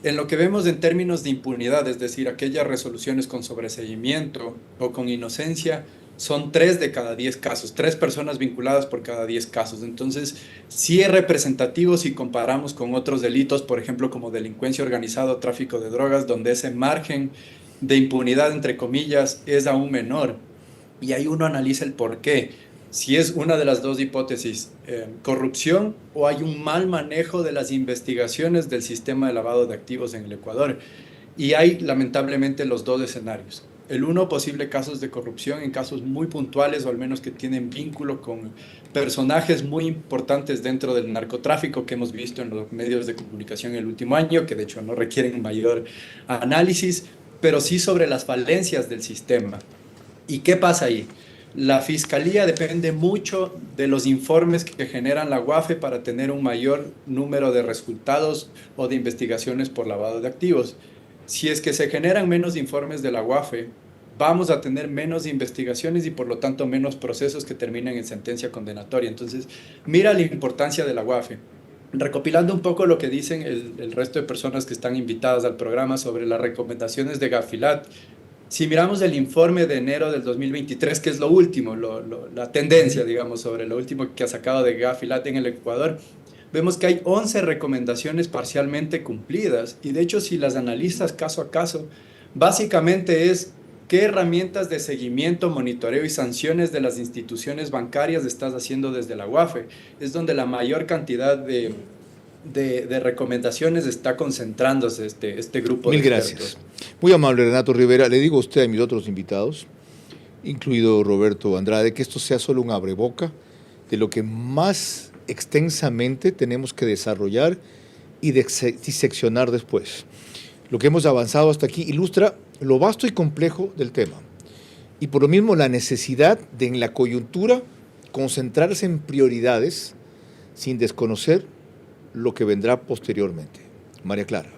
En lo que vemos en términos de impunidad, es decir, aquellas resoluciones con sobreseimiento o con inocencia, son 3 de cada 10 casos, 3 personas vinculadas por cada 10 casos. Entonces, sí es representativo si comparamos con otros delitos, por ejemplo, como delincuencia organizada o tráfico de drogas, donde ese margen de impunidad, entre comillas, es aún menor. Y ahí uno analiza el por qué. Si es una de las dos hipótesis, corrupción o hay un mal manejo de las investigaciones del sistema de lavado de activos en el Ecuador. Y hay, lamentablemente, los dos escenarios. El uno, posible casos de corrupción en casos muy puntuales o al menos que tienen vínculo con personajes muy importantes dentro del narcotráfico que hemos visto en los medios de comunicación el último año, que de hecho no requieren mayor análisis, pero sí sobre las falencias del sistema. ¿Y qué pasa ahí? La fiscalía depende mucho de los informes que generan la UAFE para tener un mayor número de resultados o de investigaciones por lavado de activos. Si es que se generan menos informes de la UAFE, vamos a tener menos investigaciones y por lo tanto menos procesos que terminen en sentencia condenatoria. Entonces, mira la importancia de la UAFE. Recopilando un poco lo que dicen el resto de personas que están invitadas al programa sobre las recomendaciones de Gafilat, si miramos el informe de enero del 2023, que es lo último, la tendencia, digamos, sobre lo último que ha sacado de Gafilat en el Ecuador, vemos que hay 11 recomendaciones parcialmente cumplidas y de hecho si las analizas caso a caso, básicamente es qué herramientas de seguimiento, monitoreo y sanciones de las instituciones bancarias estás haciendo desde la UAFE. Es donde la mayor cantidad de recomendaciones está concentrándose este grupo de expertos. Mil gracias. Muy amable, Renato Rivera. Le digo a usted y a mis otros invitados, incluido Roberto Andrade, que esto sea solo un abreboca de lo que más extensamente tenemos que desarrollar y diseccionar después. Lo que hemos avanzado hasta aquí ilustra lo vasto y complejo del tema y por lo mismo la necesidad de en la coyuntura concentrarse en prioridades sin desconocer lo que vendrá posteriormente. María Clara.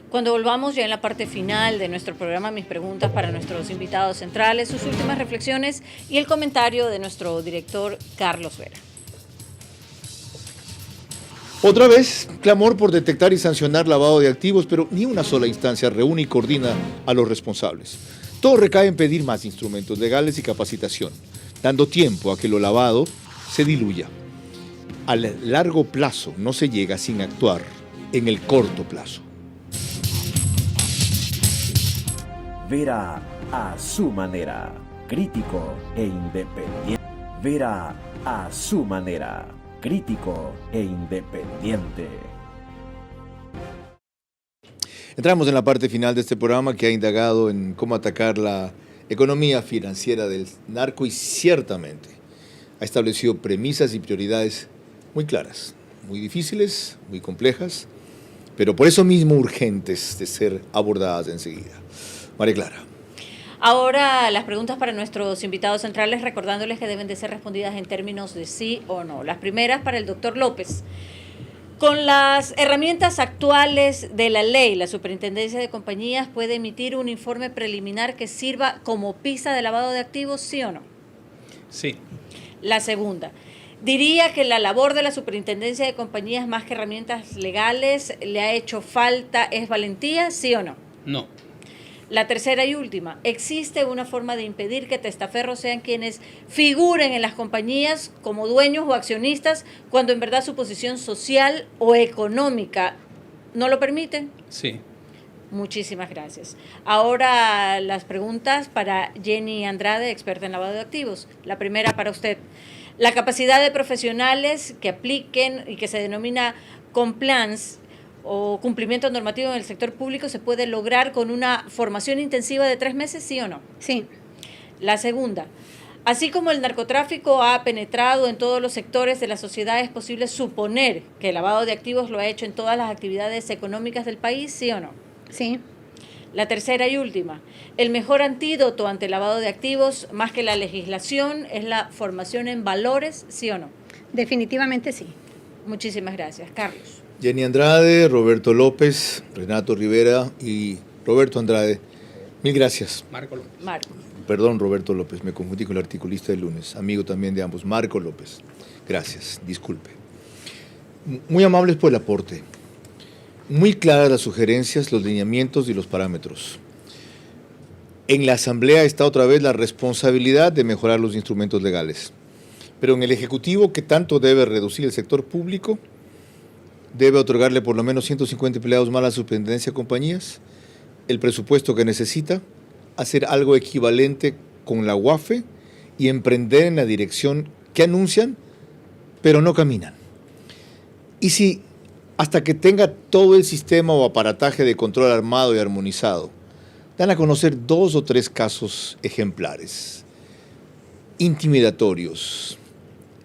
Cuando volvamos ya en la parte final de nuestro programa, mis preguntas para nuestros invitados centrales, sus últimas reflexiones y el comentario de nuestro director Carlos Vera. Otra vez, clamor por detectar y sancionar lavado de activos, pero ni una sola instancia reúne y coordina a los responsables. Todo recae en pedir más instrumentos legales y capacitación, dando tiempo a que lo lavado se diluya. A largo plazo no se llega sin actuar en el corto plazo. Vera a su manera, crítico e independiente. Vera a su manera, crítico e independiente. Entramos en la parte final de este programa que ha indagado en cómo atacar la economía financiera del narco y ciertamente ha establecido premisas y prioridades muy claras, muy difíciles, muy complejas, pero por eso mismo urgentes de ser abordadas enseguida. María Clara. Ahora las preguntas para nuestros invitados centrales, recordándoles que deben de ser respondidas en términos de sí o no. Las primeras para el doctor López. Con las herramientas actuales de la ley, la Superintendencia de Compañías puede emitir un informe preliminar que sirva como pista de lavado de activos, ¿sí o no? Sí. La segunda. Diría que la labor de la Superintendencia de Compañías, más que herramientas legales, le ha hecho falta, ¿es valentía, sí o no? No. La tercera y última, ¿existe una forma de impedir que testaferros sean quienes figuren en las compañías como dueños o accionistas cuando en verdad su posición social o económica no lo permiten? Sí. Muchísimas gracias. Ahora las preguntas para Jenny Andrade, experta en lavado de activos. La primera para usted. La capacidad de profesionales que apliquen y que se denomina compliance o cumplimiento normativo en el sector público se puede lograr con una formación intensiva de 3 meses, ¿sí o no? Sí. La segunda, así como el narcotráfico ha penetrado en todos los sectores de la sociedad, ¿es posible suponer que el lavado de activos lo ha hecho en todas las actividades económicas del país, sí o no? Sí. La tercera y última, el mejor antídoto ante el lavado de activos, más que la legislación, es la formación en valores, ¿sí o no? Definitivamente sí. Muchísimas gracias. Carlos. Jenny Andrade, Roberto López, Renato Rivera y Roberto Andrade. Mil gracias. Marco López. Marco. Perdón, Roberto López, me confundí con el articulista del lunes, amigo también de ambos, Marco López. Gracias, disculpe. Muy amables por el aporte. Muy claras las sugerencias, los lineamientos y los parámetros. En la Asamblea está otra vez la responsabilidad de mejorar los instrumentos legales. Pero en el Ejecutivo, que tanto debe reducir el sector público, debe otorgarle por lo menos 150 empleados más a la Superintendencia de Compañías, el presupuesto que necesita, hacer algo equivalente con la UAFE y emprender en la dirección que anuncian, pero no caminan. Y si hasta que tenga todo el sistema o aparataje de control armado y armonizado, dan a conocer 2 o 3 casos ejemplares, intimidatorios,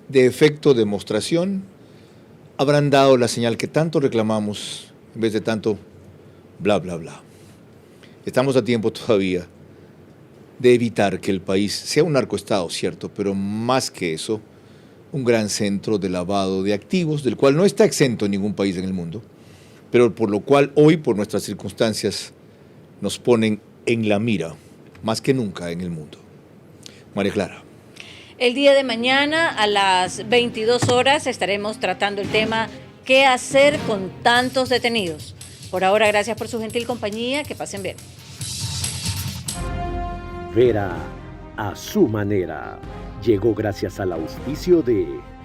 de efecto demostración, habrán dado la señal que tanto reclamamos en vez de tanto bla, bla, bla. Estamos a tiempo todavía de evitar que el país sea un narcoestado, cierto, pero más que eso, un gran centro de lavado de activos, del cual no está exento ningún país en el mundo, pero por lo cual hoy, por nuestras circunstancias, nos ponen en la mira, más que nunca en el mundo. María Clara. El día de mañana a las 22 horas estaremos tratando el tema ¿qué hacer con tantos detenidos? Por ahora, gracias por su gentil compañía, que pasen bien. Vera a su manera. Llegó gracias al auspicio de